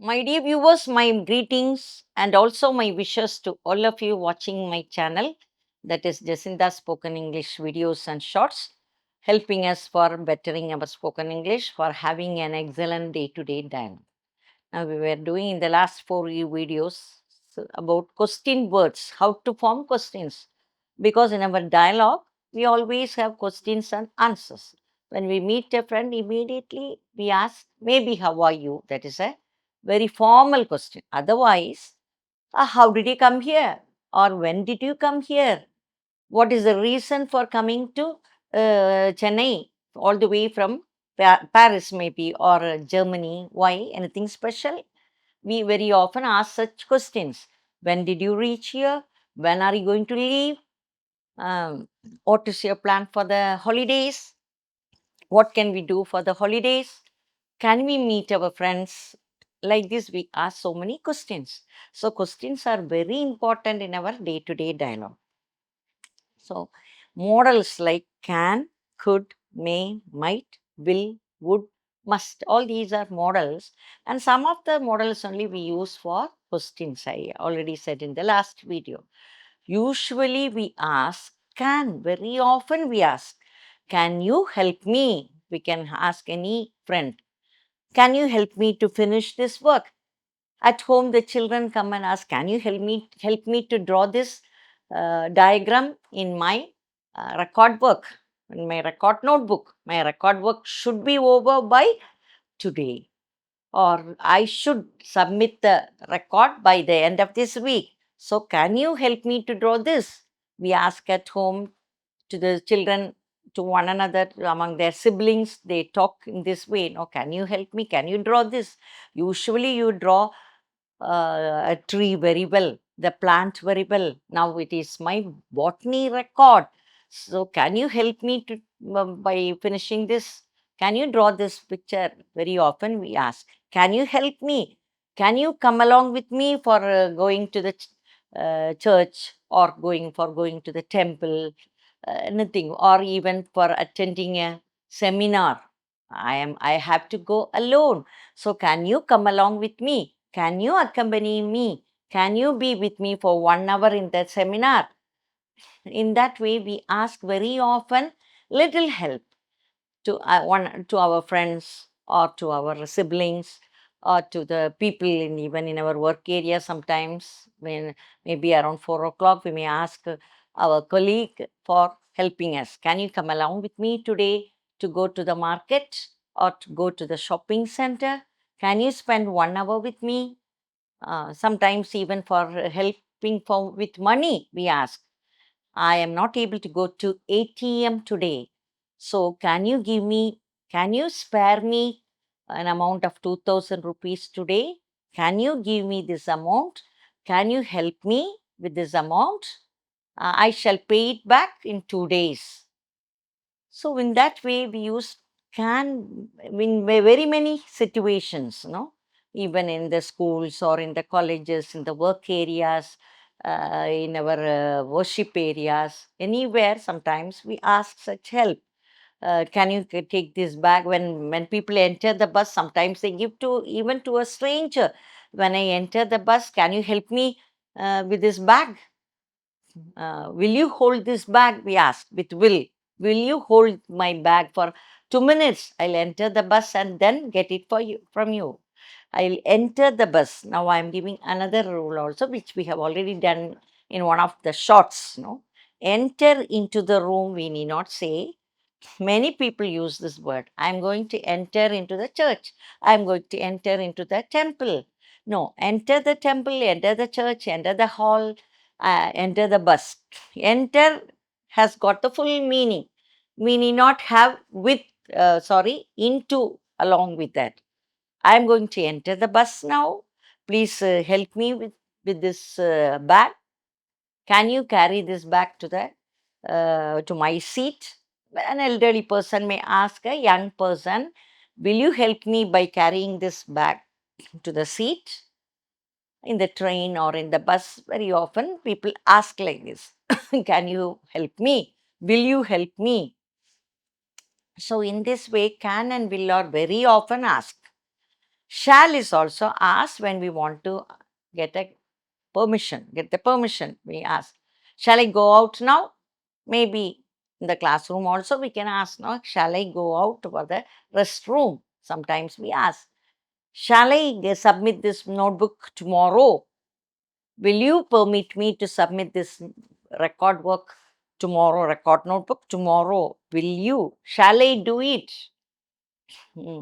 My dear viewers, my greetings and also my wishes to all of you watching my channel, that is Jacintha Spoken English videos and shorts, helping us for bettering our spoken English, for having an excellent day-to-day dialogue. Now we were doing in the last four videos about question words, how to form questions, because in our dialogue we always have questions and answers. When we meet a friend, immediately we ask, maybe how are you? That is a very formal question. Otherwise, how did you come here? Or when did you come here? What is the reason for coming to Chennai all the way from Paris, maybe, or Germany? Why? Anything special? We very often ask such questions. When did you reach here? When are you going to leave? What is your plan for the holidays? What can we do for the holidays? Can we meet our friends? Like this, we ask so many questions. So, questions are very important in our day to day dialogue. So, modals like can, could, may, might, will, would, must, all these are modals, and some of the modals only we use for questions. I already said in the last video. Usually we ask can, very often we ask, can you help me? We can ask any friend, can you help me to finish this work? At home, the children come and ask, can you help me to draw this diagram in my record work, in my record notebook? My record work should be over by today, or I should submit the record by the end of this week. So, can you help me to draw this? We ask at home to the children, to one another, among their siblings, they talk in this way. No, can you help me? Can you draw this? Usually, you draw a tree very well, the plant very well. Now it is my botany record. So can you help me to by finishing this? Can you draw this picture? Very often we ask, can you help me? Can you come along with me for going to the church, or going to the temple, anything, or even for attending a seminar? I have to go alone. So can you come along with me? Can you accompany me? Can you be with me for 1 hour in that seminar? In that way, we ask very often little help to our friends, or to our siblings, or to the people even in our work area. Sometimes, when maybe around 4 o'clock, we may ask our colleague for helping us. Can you come along with me today to go to the market, or to go to the shopping center? Can you spend 1 hour with me? Sometimes even for helping with money, we ask, I am not able to go to ATM today. So can you spare me an amount of 2000 rupees today? Can you give me this amount? Can you help me with this amount? I shall pay it back in 2 days. So in that way, we use can in very many situations, no? Even in the schools, or in the colleges, in the work areas, in our worship areas, anywhere. Sometimes we ask such help. Can you take this bag? When people enter the bus, sometimes they give to even to a stranger. When I enter the bus, can you help me with this bag? Will you hold this bag? We asked with will. Will you hold my bag for 2 minutes? I'll enter the bus and then get it for you from you. I'll enter the bus. Now I'm giving another rule also, which we have already done in one of the shots. No, enter into the room. We need not say. Many people use this word. I'm going to enter into the church. I'm going to enter into the temple. No, enter the temple, enter the church, enter the hall, enter the bus. Enter has got the full meaning. We need not have into along with that. I'm going to enter the bus now. Please help me with this bag. Can you carry this bag to my seat? An elderly person may ask a young person, will you help me by carrying this bag to the seat? In the train or in the bus, very often people ask like this, can you help me? Will you help me? So in this way, can and will are very often asked. Shall is also asked when we want to get a permission, get the permission. We ask, shall I go out now? Maybe in the classroom also we can ask, no, shall I go out for the restroom? Sometimes we ask, shall I submit this notebook tomorrow? Will you permit me to submit this record work tomorrow, record notebook tomorrow? Will you? Shall I do it?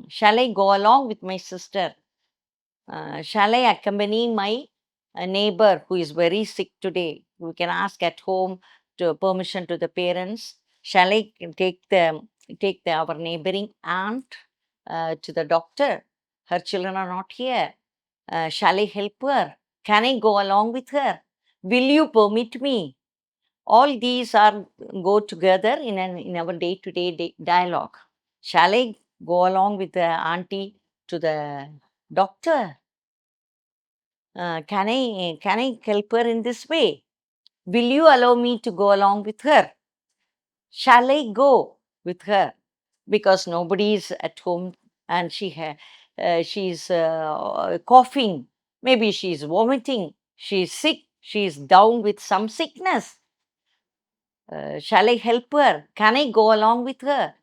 Shall I go along with my sister? Shall I accompany my neighbor who is very sick today? We can ask at home to permission to the parents. Shall I take our neighboring aunt to the doctor? Her children are not here. Shall I help her? Can I go along with her? Will you permit me? All these are go together in our day-to-day dialogue. Shall I go along with the auntie to the doctor? Can I help her in this way? Will you allow me to go along with her? Shall I go with her? Because nobody is at home and she's coughing. Maybe she's vomiting. She's sick. She's down with some sickness. Shall I help her? Can I go along with her?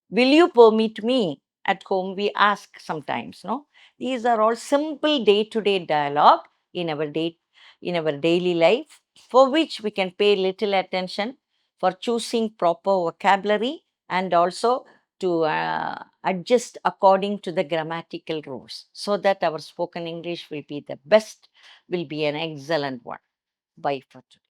Will you permit me? At home, we ask sometimes, no? These are all simple day-to-day dialogue in in our daily life, for which we can pay little attention for choosing proper vocabulary and also to adjust according to the grammatical rules, so that our spoken English will be the best, will be an excellent one. Bye for today.